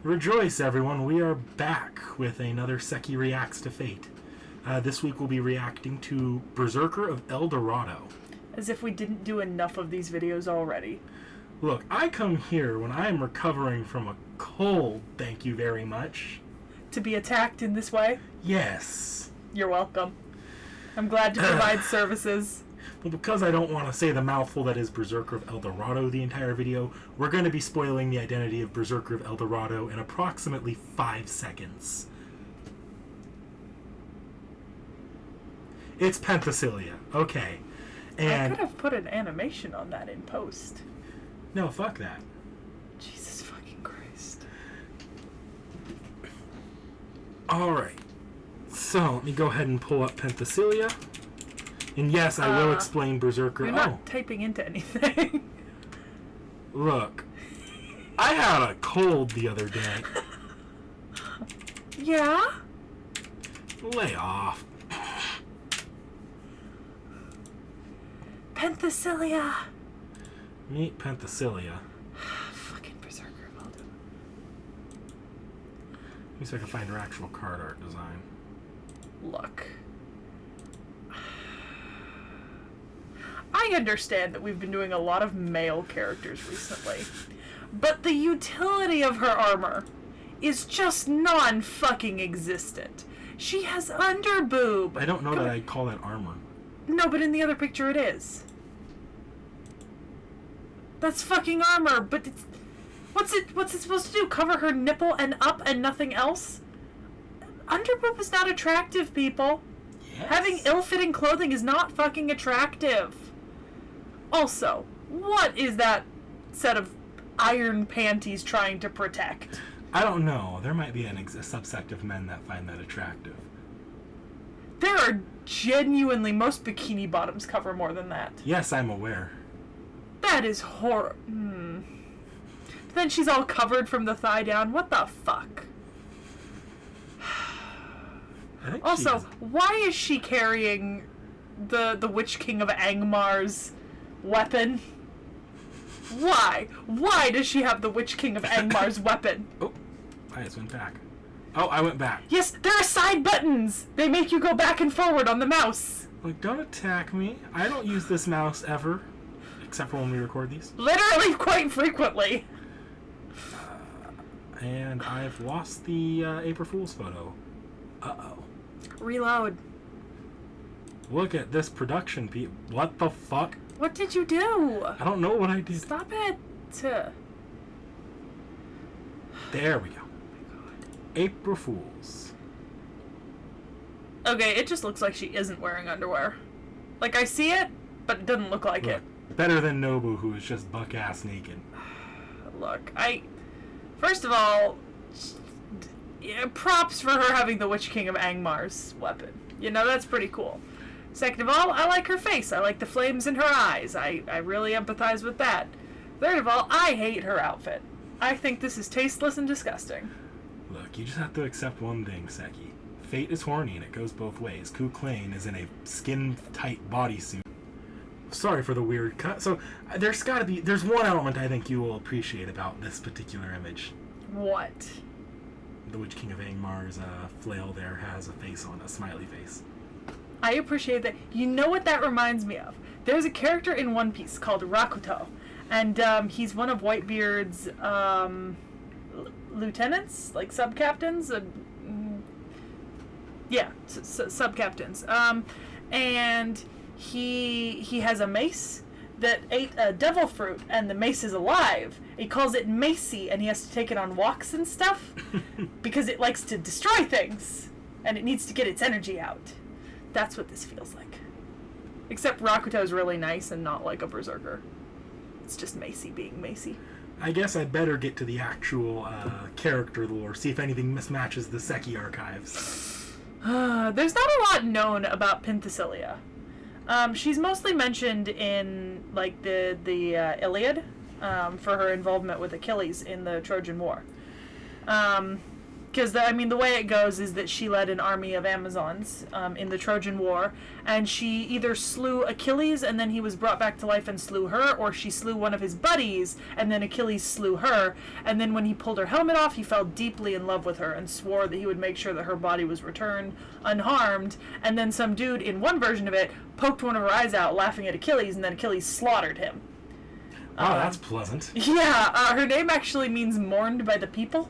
Rejoice, everyone. We are back with another Sekhie Reacts to Fate. This week we'll be reacting to Berserker of El Dorado. As if we didn't do enough of these videos already. Look, I come here when I am recovering from a cold, thank you very much. To be attacked in this way? Yes. You're welcome. I'm glad to provide services. Well, because I don't want to say the mouthful that is Berserker of El Dorado the entire video, we're going to be spoiling the identity of Berserker of El Dorado in approximately 5 seconds. It's Penthesilea. Okay. And I could have put an animation on that in post. No, fuck that. Jesus fucking Christ. Alright. So, let me go ahead and pull up Penthesilea. And yes, I will explain Berserker. You're not typing into anything. Look. I had a cold the other day. Yeah? Lay off. Penthesilea. Meet Penthesilea. Fucking Berserker. Let me see if I can find her actual card art design. Look. I understand that we've been doing a lot of male characters recently, but the utility of her armor is just non-fucking existent. She has underboob. I don't know that I'd call that armor. No, but in the other picture it is. That's fucking armor, but it's... What's it supposed to do? Cover her nipple and up and nothing else? Underboob is not attractive, people. Yes. Having ill-fitting clothing is not fucking attractive. Also, what is that set of iron panties trying to protect? I don't know. There might be a subsect of men that find that attractive. There are genuinely... Most bikini bottoms cover more than that. Yes, I'm aware. That is Then she's all covered from the thigh down. What the fuck? Also, why is she carrying the Witch King of Angmar's weapon? Why? Why does she have the Witch King of Angmar's weapon? Oh, I just went back. Oh, I went back. Yes, there are side buttons! They make you go back and forward on the mouse. Like, don't attack me. I don't use this mouse ever. Except for when we record these. Literally quite frequently. And I've lost the April Fool's photo. Uh-oh. Reload. Look at this production, Pete. What the fuck? What did you do? I don't know what I did. Stop it. There we go. April Fools. Okay, it just looks like she isn't wearing underwear. Like, I see it, but it doesn't look like it. Better than Nobu, who is just buck-ass naked. Look, first of all, props for her having the Witch King of Angmar's weapon. You know, that's pretty cool. Second of all, I like her face. I like the flames in her eyes. I really empathize with that. Third of all, I hate her outfit. I think this is tasteless and disgusting. Look, you just have to accept one thing, Sekhie. Fate is horny and it goes both ways. Ku Klane is in a skin-tight bodysuit. Sorry for the weird cut. So, there's one element I think you will appreciate about this particular image. What? The Witch King of Angmar's flail there has a face on, a smiley face. I appreciate that. You know what that reminds me of? There's a character in One Piece called Rakuto, and he's one of Whitebeard's lieutenants, like sub-captains. Yeah, sub-captains. And he has a mace that ate a devil fruit, and the mace is alive. He calls it Macy, and he has to take it on walks and stuff because it likes to destroy things, and it needs to get its energy out. That's what this feels like. Except Rakuto's really nice and not like a berserker. It's just Macy being Macy. I guess I'd better get to the actual character lore, see if anything mismatches the Sekhie archives. There's not a lot known about Penthesilea. She's mostly mentioned in like the Iliad for her involvement with Achilles in the Trojan War. Because, I mean, the way it goes is that she led an army of Amazons in the Trojan War, and she either slew Achilles and then he was brought back to life and slew her, or she slew one of his buddies and then Achilles slew her, and then when he pulled her helmet off, he fell deeply in love with her and swore that he would make sure that her body was returned unharmed, and then some dude in one version of it poked one of her eyes out laughing at Achilles, and then Achilles slaughtered him. Oh, that's pleasant. Yeah, her name actually means mourned by the people.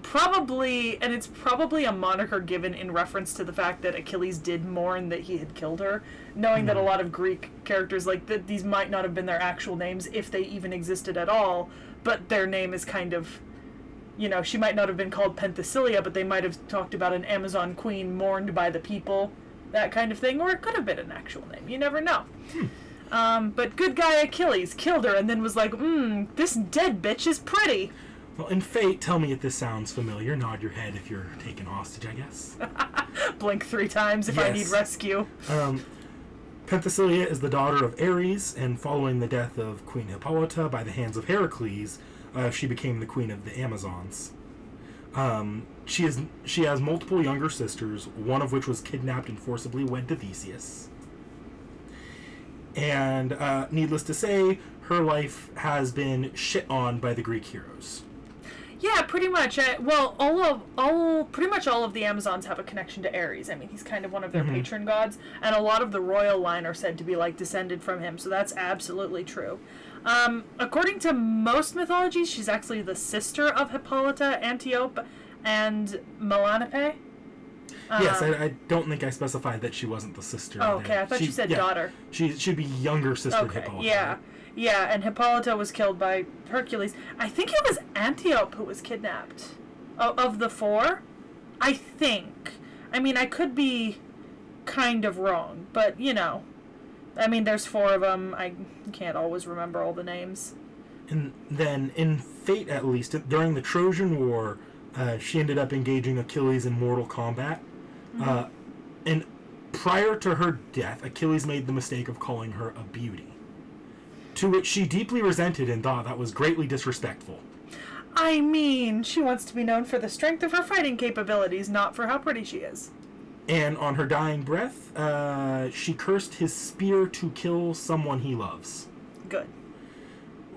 Probably, and it's probably a moniker given in reference to the fact that Achilles did mourn that he had killed her, knowing that a lot of Greek characters, like, these might not have been their actual names if they even existed at all, but their name is kind of, you know, she might not have been called Penthesilea, but they might have talked about an Amazon queen mourned by the people, that kind of thing, or it could have been an actual name, you never know. But good guy Achilles killed her and then was like, this dead bitch is pretty. Well, in Fate, tell me if this sounds familiar. Nod your head if you're taken hostage, I guess. Blink 3 times if I need rescue. Penthesilea is the daughter of Ares, and following the death of Queen Hippolyta by the hands of Heracles, she became the queen of the Amazons. She has multiple younger sisters, one of which was kidnapped and forcibly wed to Theseus. And needless to say, her life has been shit on by the Greek heroes. Yeah, pretty much. Pretty much all of the Amazons have a connection to Ares. I mean, he's kind of one of their patron gods, and a lot of the royal line are said to be like descended from him. So that's absolutely true. According to most mythologies, she's actually the sister of Hippolyta, Antiope, and Melanippe. Yes, I don't think I specified that she wasn't the sister. Oh, okay. I thought you said daughter. She should be younger sister of Hippolyta. Yeah. Right? Yeah, and Hippolyta was killed by Hercules. I think it was Antiope who was kidnapped. Of the 4? I think. I mean, I could be kind of wrong, but, you know. I mean, there's 4 of them. I can't always remember all the names. And then, in Fate at least, during the Trojan War, she ended up engaging Achilles in mortal combat. And prior to her death, Achilles made the mistake of calling her a beauty, to which she deeply resented and thought that was greatly disrespectful. I mean, she wants to be known for the strength of her fighting capabilities, not for how pretty she is. And on her dying breath, she cursed his spear to kill someone he loves. Good.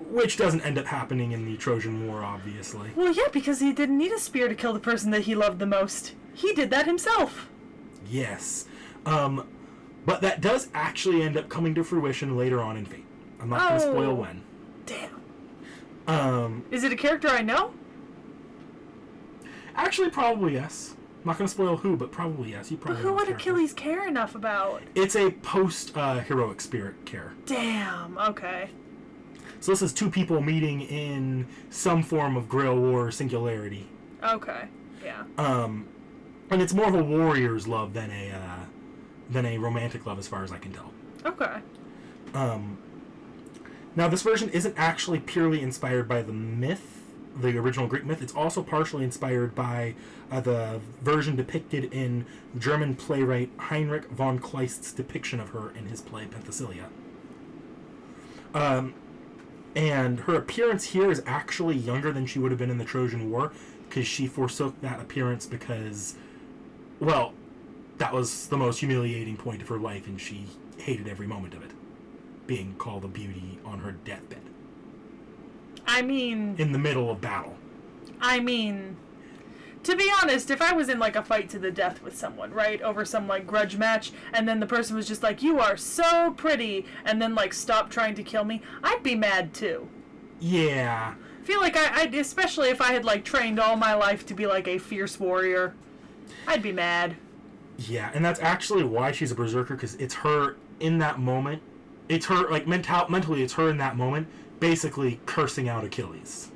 Which doesn't end up happening in the Trojan War, obviously. Well, yeah, because he didn't need a spear to kill the person that he loved the most. He did that himself. Yes. But that does actually end up coming to fruition later on in Fate. I'm not going to spoil when. Damn. Is it a character I know? Actually, probably yes. I'm not going to spoil who, but probably yes. You probably. But who would Achilles care enough about? It's a post-heroic spirit care. Damn. Okay. So this is 2 people meeting in some form of Grail War singularity. Okay. Yeah. And it's more of a warrior's love than a romantic love, as far as I can tell. Okay. Now, this version isn't actually purely inspired by the myth, the original Greek myth. It's also partially inspired by the version depicted in German playwright Heinrich von Kleist's depiction of her in his play Penthesilea. And her appearance here is actually younger than she would have been in the Trojan War, because she forsook that appearance because, well, that was the most humiliating point of her life, and she hated every moment of it. Being called a beauty on her deathbed. I mean... in the middle of battle. I mean... to be honest, if I was in, like, a fight to the death with someone, right, over some, like, grudge match, and then the person was just like, you are so pretty, and then, like, stopped trying to kill me, I'd be mad, too. Yeah. I feel like I'd, especially if I had, like, trained all my life to be, like, a fierce warrior, I'd be mad. Yeah, and that's actually why she's a berserker, because it's her in that moment. It's her, like, mentally, it's her in that moment, basically cursing out Achilles.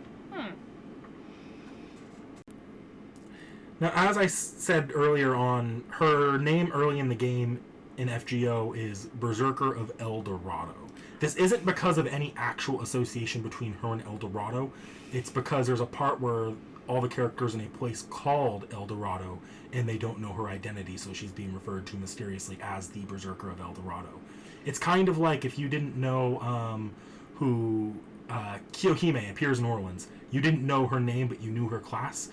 Now, as I said earlier on, her name early in the game in FGO is Berserker of El Dorado. This isn't because of any actual association between her and El Dorado. It's because there's a part where all the characters in a place called El Dorado, and they don't know her identity, so she's being referred to mysteriously as the Berserker of El Dorado. It's kind of like if you didn't know who Kiyohime appears in Orleans. You didn't know her name, but you knew her class.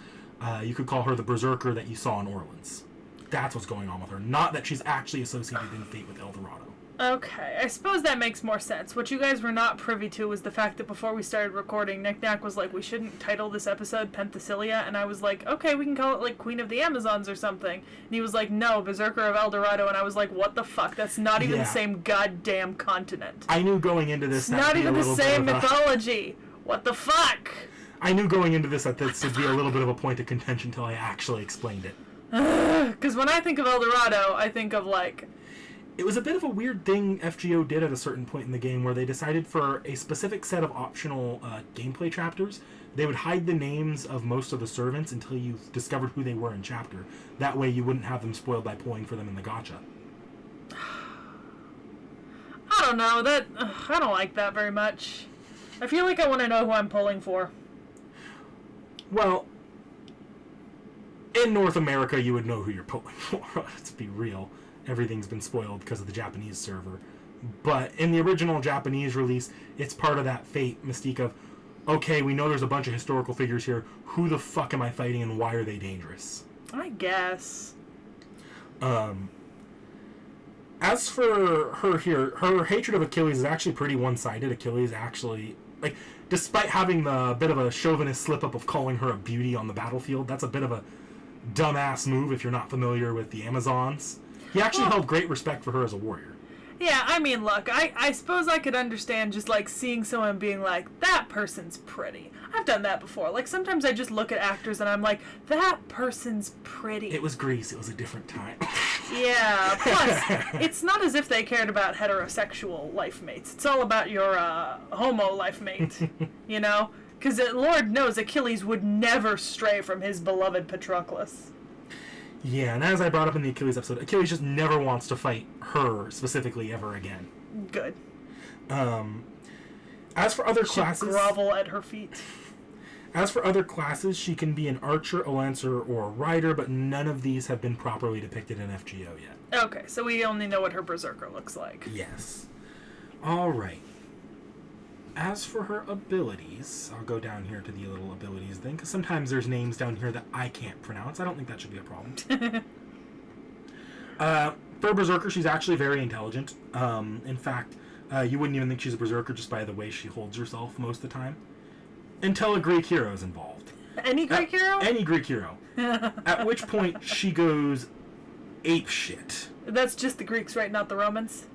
You could call her the Berserker that you saw in Orleans. That's what's going on with her. Not that she's actually associated in fate with El Dorado. Okay, I suppose that makes more sense. What you guys were not privy to was the fact that before we started recording, Nick Nack was like, we shouldn't title this episode Penthesilea, and I was like, okay, we can call it, like, Queen of the Amazons or something. And he was like, no, Berserker of El Dorado, and I was like, what the fuck? That's not even the same goddamn continent. I knew going into this... It's not even the same mythology. What the fuck? I knew going into this that this would be a little bit of a point of contention until I actually explained it. Because when I think of El Dorado, I think of, like... It was a bit of a weird thing FGO did at a certain point in the game where they decided for a specific set of optional gameplay chapters, they would hide the names of most of the servants until you discovered who they were in chapter. That way you wouldn't have them spoiled by pulling for them in the gacha. I don't know. I don't like that very much. I feel like I want to know who I'm pulling for. Well, in North America you would know who you're pulling for, let's be real. Everything's been spoiled because of the Japanese server. But in the original Japanese release, it's part of that fate mystique of, okay, we know there's a bunch of historical figures here. Who the fuck am I fighting and why are they dangerous? I guess. As for her here, her hatred of Achilles is actually pretty one-sided. Achilles actually, like, despite having the bit of a chauvinist slip-up of calling her a beauty on the battlefield, that's a bit of a dumbass move if you're not familiar with the Amazons. He actually held great respect for her as a warrior. Yeah, I mean, look, I suppose I could understand just, like, seeing someone being like, that person's pretty. I've done that before. Like, sometimes I just look at actors and I'm like, that person's pretty. It was Greece. It was a different time. Yeah, plus, it's not as if they cared about heterosexual life mates. It's all about your, homo life mate, you know? Because Lord knows Achilles would never stray from his beloved Patroclus. Yeah, and as I brought up in the Achilles episode, Achilles just never wants to fight her specifically ever again. Good. As for other classes... grovel at her feet. As for other classes, she can be an archer, a lancer, or a rider, but none of these have been properly depicted in FGO yet. Okay, so we only know what her Berserker looks like. Yes. Alright. As for her abilities, I'll go down here to the little abilities thing, because sometimes there's names down here that I can't pronounce. I don't think that should be a problem. For a Berserker, she's actually very intelligent. In fact, you wouldn't even think she's a Berserker just by the way she holds herself most of the time. Until a Greek hero is involved. Any Greek hero? Any Greek hero. At which point, she goes apeshit. That's just the Greeks, right? Not the Romans?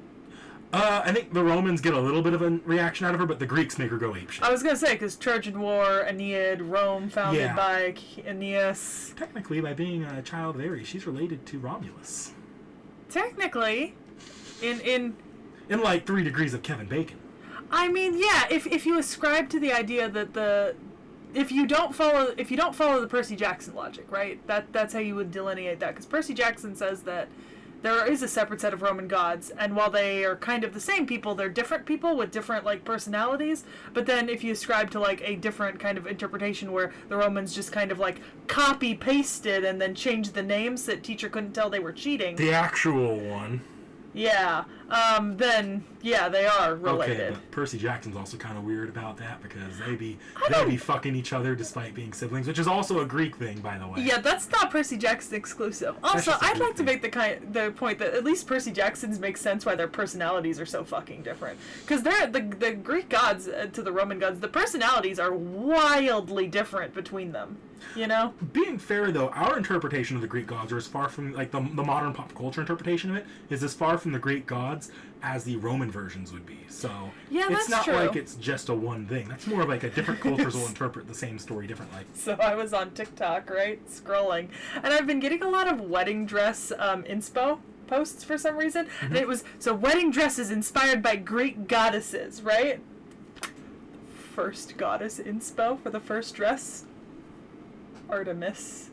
I think the Romans get a little bit of a reaction out of her, but the Greeks make her go apeshit. I was going to say, because Trojan War, Aeneid, Rome, founded by Aeneas. Technically, by being a child of Ares, she's related to Romulus. Technically, in like 3 degrees of Kevin Bacon. I mean, yeah, if you ascribe to the idea that if you don't follow the Percy Jackson logic, right? That's how you would delineate that, because Percy Jackson says that there is a separate set of Roman gods, and while they are kind of the same people, they're different people with different, like, personalities. But then if you ascribe to, like, a different kind of interpretation where the Romans just kind of, like, copy-pasted and then changed the names so that teacher couldn't tell they were cheating. The actual one. Yeah, then, yeah, they are related. Okay, but Percy Jackson's also kind of weird about that because they be fucking each other despite being siblings, which is also a Greek thing, by the way. Yeah, that's not Percy Jackson exclusive. Also, I'd like to make the point that at least Percy Jackson's makes sense why their personalities are so fucking different. Because the Greek gods to the Roman gods, the personalities are wildly different between them. You know? Being fair, though, our interpretation of the Greek gods are as far from, like, the modern pop culture interpretation of it is as far from the Greek gods as the Roman versions would be. So, yeah, it's not true. like it's just a one thing. That's more of like a different cultures will interpret the same story differently. So I was on TikTok, right, scrolling, and I've been getting a lot of wedding dress inspo posts for some reason. Mm-hmm. And it was, so wedding dresses inspired by Greek goddesses, right? First goddess inspo for the first dress. Artemis.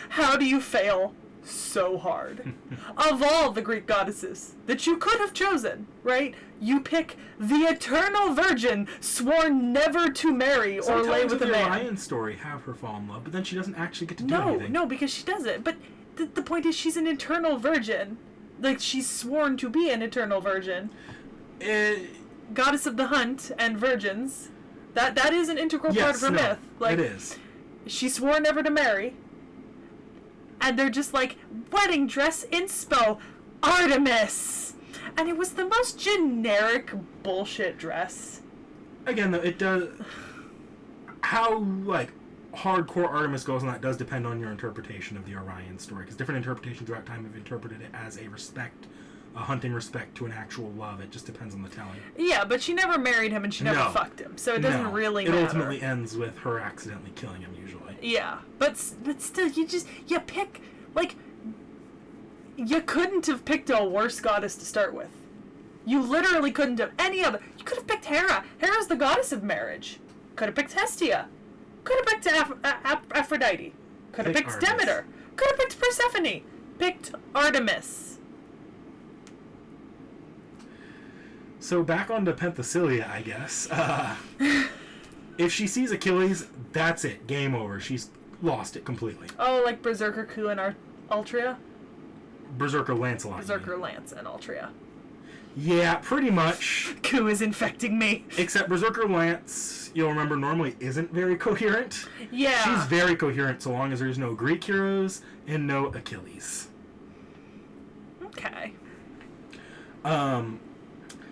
How do you fail so hard? Of all the Greek goddesses that you could have chosen, right? You pick the eternal virgin sworn never to marry or lay with a man. Sometimes in the Orion story have her fall in love, but then she doesn't actually get to do anything. No, because she doesn't. But the point is she's an eternal virgin. Like, she's sworn to be an eternal virgin. Goddess of the hunt and virgins. That is an integral part of her myth. Like, it is. she swore never to marry. And they're just like, wedding dress inspo, Artemis! And it was the most generic bullshit dress. Again, though, it does... How, like, hardcore Artemis goes on that does depend on your interpretation of the Orion story, because different interpretations throughout time have interpreted it as a hunting respect to an actual love. It just depends on the telling. Yeah, but she never married him and she never fucked him, so it doesn't really matter. It ultimately ends with her accidentally killing him, usually. Yeah, but still, you pick, like, you couldn't have picked a worse goddess to start with. You literally couldn't have any other. You could have picked Hera. Hera's the goddess of marriage. Could have picked Hestia. Could have picked Aphrodite. Could have picked Demeter. Could have picked Persephone. Picked Artemis. So back onto Penthesilea, I guess. If she sees Achilles, that's it. Game over. She's lost it completely. Oh, like Berserker, Ku, and Altria? Berserker Lancelot. Berserker Lance and Altria. Yeah, pretty much. Ku is infecting me. Except Berserker Lance, you'll remember, normally isn't very coherent. Yeah. She's very coherent so long as there's no Greek heroes and no Achilles. Okay.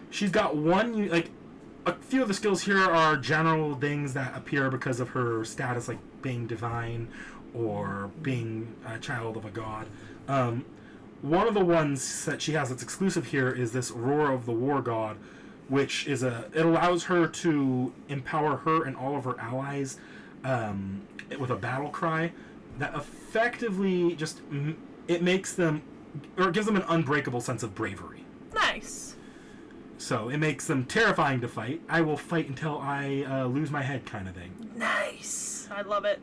She's got one, like, a few of the skills here are general things that appear because of her status, like being divine or being a child of a god. One of the ones that she has that's exclusive here is this Aurora of the War God, which is it allows her to empower her and all of her allies with a battle cry that effectively just, it makes them, or it gives them an unbreakable sense of bravery. Nice. So it makes them terrifying to fight. I will fight until I lose my head kind of thing. Nice. I love it.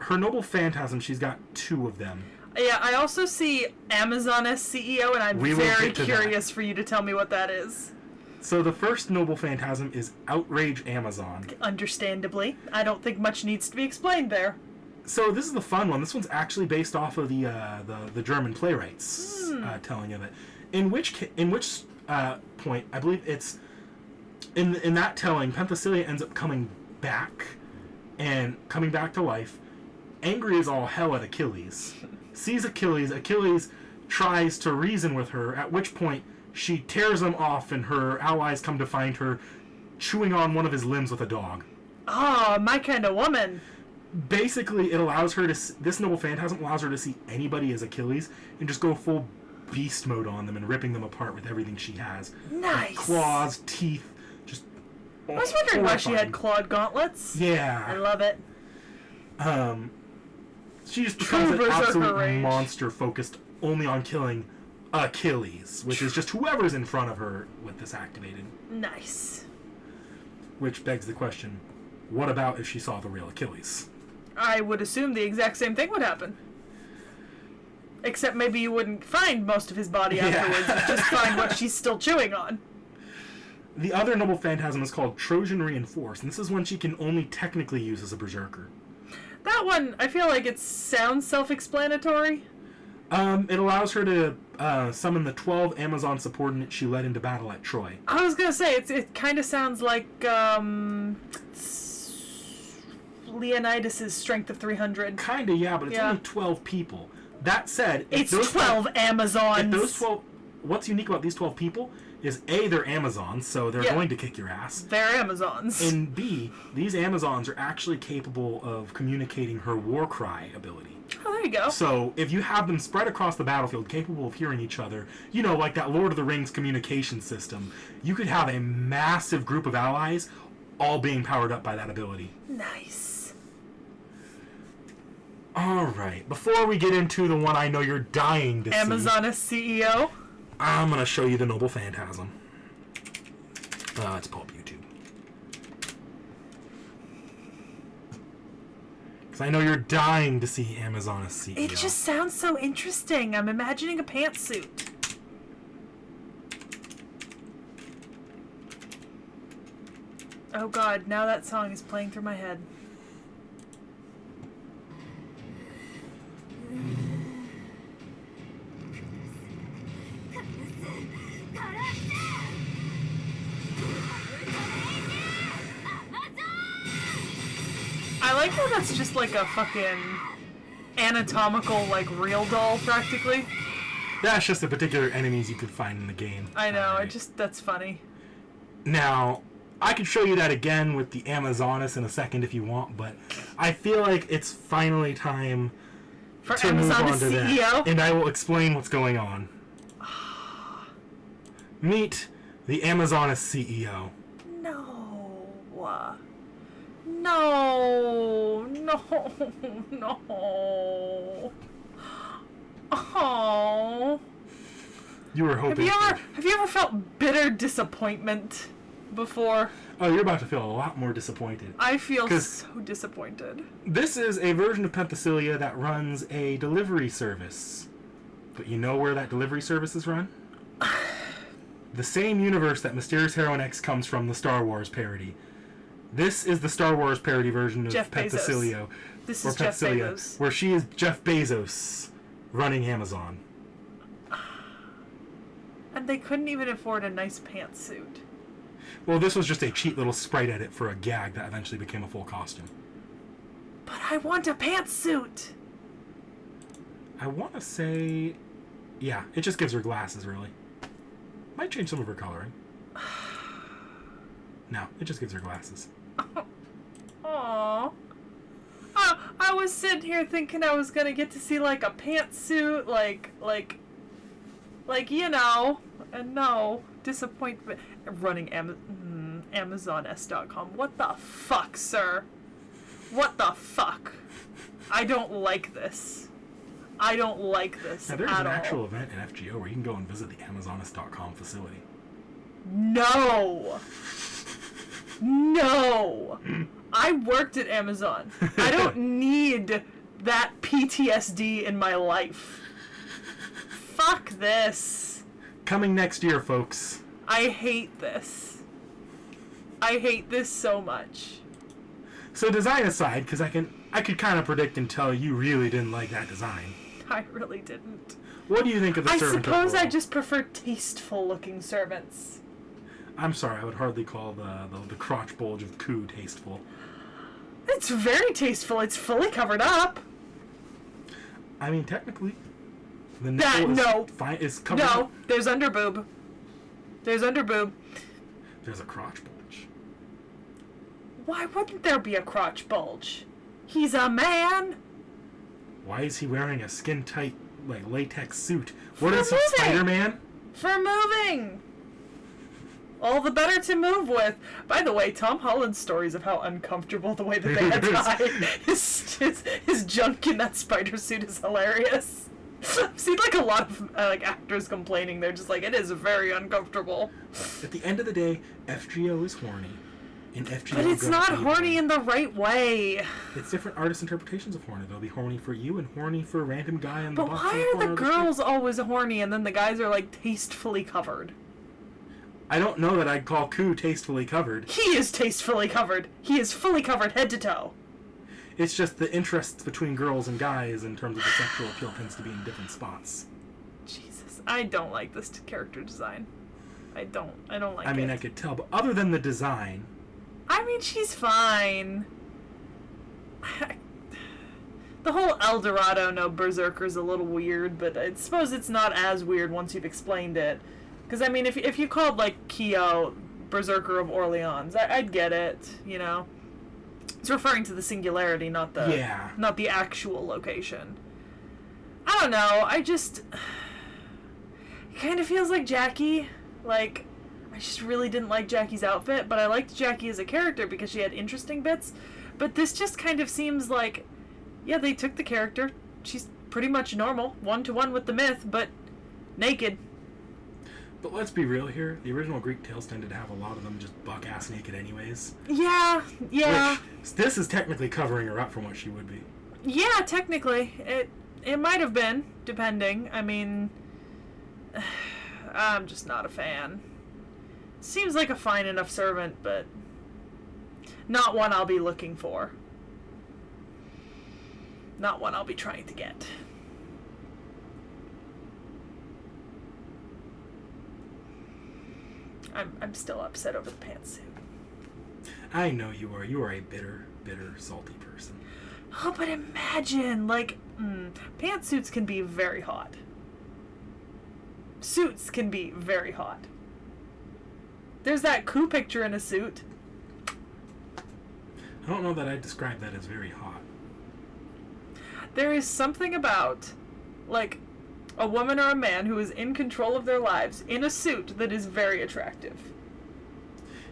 Her Noble Phantasm, she's got 2 of them. Yeah, I also see Amazon as CEO, and I'm very curious for you to tell me what that is. So the first Noble Phantasm is Outrage Amazon. Understandably. I don't think much needs to be explained there. So this is the fun one. This one's actually based off of the German playwrights telling of it. In which point, I believe it's in that telling, Penthesilea ends up coming back to life, angry as all hell at Achilles. Sees Achilles. Achilles tries to reason with her, at which point she tears him off and her allies come to find her chewing on one of his limbs with a dog. Oh, my kind of woman. Basically, it allows her to... This Noble Phantasm allows her to see anybody as Achilles and just go full beast mode on them and ripping them apart with everything she has. Nice. Like claws, teeth, just... I was wondering why she had clawed gauntlets. Yeah. I love it. She just becomes an absolute monster focused only on killing Achilles, which is just whoever's in front of her with this activated. Nice. Which begs the question, what about if she saw the real Achilles? I would assume the exact same thing would happen. Except maybe you wouldn't find most of his body afterwards, just find what she's still chewing on. The other Noble Phantasm is called Trojan Reinforce, and this is one she can only technically use as a Berserker. That one, I feel like it sounds self-explanatory. It allows her to summon the 12 Amazon subordinates she led into battle at Troy. I was gonna say, it kind of sounds like, Leonidas' strength of 300. Kinda, yeah, but it's only 12 people. That said... It's 12 Amazons! If those 12... What's unique about these 12 people is A, they're Amazons, so they're going to kick your ass. They're Amazons. And B, these Amazons are actually capable of communicating her war cry ability. Oh, there you go. So, if you have them spread across the battlefield, capable of hearing each other, you know, like that Lord of the Rings communication system, you could have a massive group of allies all being powered up by that ability. Nice. Alright, before we get into the one I know you're dying to see... Amazon as CEO? I'm going to show you the Noble Phantasm. It's pulp YouTube. Because I know you're dying to see Amazon as CEO. It just sounds so interesting. I'm imagining a pantsuit. Oh god, now that song is playing through my head. I like how that's just like a fucking anatomical, like, real doll, practically. That's just the particular enemies you could find in the game. I know, Alright. that's funny. Now, I could show you that again with the Amazoness in a second if you want, but I feel like it's finally time For to move Amazon on to CEO? that, and I will explain what's going on. Meet the Amazoness CEO. No. No. No. No. Oh. You were hoping. Have you ever felt bitter disappointment before? Oh, you're about to feel a lot more disappointed. I feel so disappointed. This is a version of Penthesilea that runs a delivery service. But you know where that delivery service is run? The same universe that Mysterious Heroine X comes from, the Star Wars parody. This is the Star Wars parody version of Jeff Penthesilea. This is Jeff Bezos. Where she is Jeff Bezos running Amazon. And they couldn't even afford a nice pantsuit. Well, this was just a cheap little sprite edit for a gag that eventually became a full costume. But I want a pantsuit! I want to say... Yeah, it just gives her glasses, really. Might change some of her coloring. No, it just gives her glasses. Aww. I was sitting here thinking I was gonna get to see, like, a pantsuit, like, you know, and no, disappointment. Running Amazon.s.com. What the fuck, sir? What the fuck? I don't like this. I don't like this Now, there's at an all. actual event in FGO where you can go and visit the Amazonist.com facility. No! No! I worked at Amazon. I don't need that PTSD in my life. Fuck this. Coming next year, folks. I hate this. I hate this so much. So design aside, because I could kind of predict and tell you really didn't like that design. I really didn't. What do you think of the I servant suppose I overall? just prefer tasteful looking servants. I'm sorry, I would hardly call the crotch bulge of Ku tasteful. It's very tasteful. It's fully covered up. I mean, technically, the That- nipple no. is covered No, up. there's underboob. There's underboob. There's a crotch bulge. Why wouldn't there be a crotch bulge? He's a man. Why is he wearing a skin-tight, like, latex suit? What For is he, moving. Spider-Man? For moving. All the better to move with. By the way, Tom Holland's stories of how uncomfortable the way that they had tied his junk in that spider suit is hilarious. I've seen like a lot of like actors complaining. They're just like, it is very uncomfortable. At the end of the day, FGO is horny. And FGO But it's gonna not be horny horny. in the right way. It's different artist interpretations of horny. They'll be horny for you and horny for a random guy in the But box why in are corner the of street. girls always horny and then the guys are like tastefully covered? I don't know that I'd call Ku tastefully covered. He is tastefully covered. He is fully covered head to toe. It's just the interests between girls and guys in terms of the sexual appeal tends to be in different spots. Jesus, I don't like this character design. I don't like it. I mean, I could tell, but other than the design, I mean, she's fine. The whole El Dorado, no Berserker is a little weird, but I suppose it's not as weird once you've explained it. Because, I mean, if you called, like, Kyo Berserker of Orleans, I'd get it, you know? It's referring to the singularity, not the actual location. I don't know, I just... It kind of feels like Jackie. Like, I just really didn't like Jackie's outfit, but I liked Jackie as a character because she had interesting bits. But this just kind of seems like, yeah, they took the character. She's pretty much normal, one-to-one with the myth, but naked. but let's be real here. The original Greek tales tended to have a lot of them just buck-ass naked anyways. Yeah. Which, this is technically covering her up from what she would be. Yeah, technically. It might have been, depending. I mean, I'm just not a fan. Seems like a fine enough servant, but not one I'll be looking for. Not one I'll be trying to get. I'm still upset over the pantsuit. I know you are. You are a bitter, bitter, salty person. Oh, but imagine, like, pantsuits can be very hot. Suits can be very hot. There's that Q picture in a suit. I don't know that I'd describe that as very hot. There is something about, like, a woman or a man who is in control of their lives in a suit that is very attractive.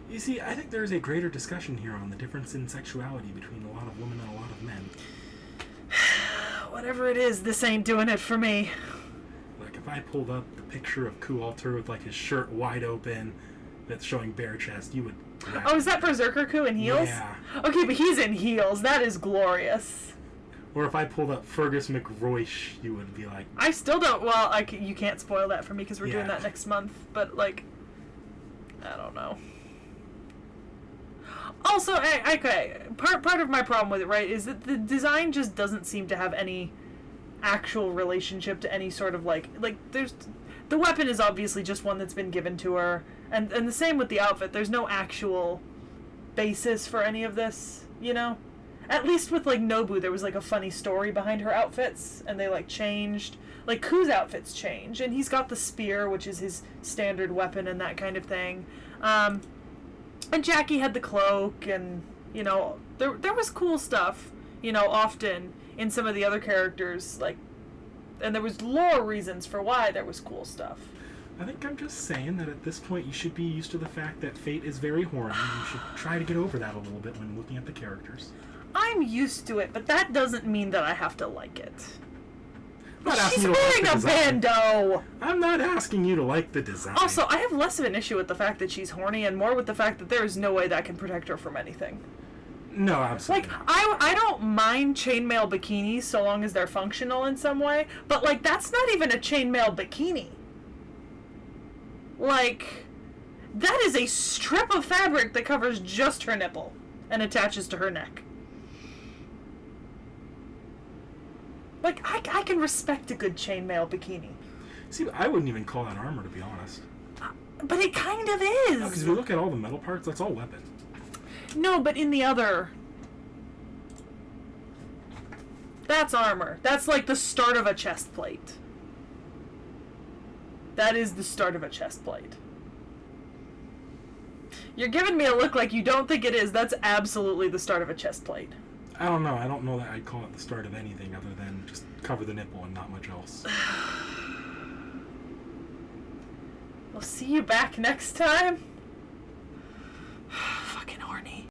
You see, I think there's a greater discussion here on the difference in sexuality between a lot of women and a lot of men. Whatever it is, this ain't doing it for me. Like, if I pulled up the picture of Q Alter with, like, his shirt wide open that's showing bare chest, you would... Oh, is that Berserker Q in heels? Yeah. Okay, but he's in heels. That is glorious. Or if I pulled up Fergus McRoish, you would be like... I still don't... Well, you can't spoil that for me because we're doing Yeah. that next month. But, like... I don't know. Also, okay, part of my problem with it, right, is that the design just doesn't seem to have any actual relationship to any sort of, like, there's... The weapon is obviously just one that's been given to her, and the same with the outfit. There's no actual basis for any of this, you know? At least with, like, Nobu, there was, like, a funny story behind her outfits, and they, like, changed. Like, Ku's outfits change, and he's got the spear, which is his standard weapon and that kind of thing. And Jackie had the cloak, and, you know, there was cool stuff, you know, often in some of the other characters, like, and there was lore reasons for why there was cool stuff. I think I'm just saying that at this point you should be used to the fact that Fate is very horny, and you should try to get over that a little bit when looking at the characters. I'm used to it, but that doesn't mean that I have to like it. She's She's wearing a bandeau! I'm not asking you to like the design. Also, I have less of an issue with the fact that she's horny and more with the fact that there is no way that can protect her from anything. No, absolutely. Like, I don't mind chainmail bikinis so long as they're functional in some way, but, like, that's not even a chainmail bikini. Like, that is a strip of fabric that covers just her nipple and attaches to her neck. Like, I can respect a good chainmail bikini. See, I wouldn't even call that armor, to be honest. But it kind of is. Because if you look at all the metal parts, that's all weapon. No, but in the other... That's armor. That's like the start of a chest plate. That is the start of a chest plate. You're giving me a look like you don't think it is. That's absolutely the start of a chest plate. I don't know. I don't know that I'd call it the start of anything other than just cover the nipple and not much else. We'll see you back next time. Fucking horny.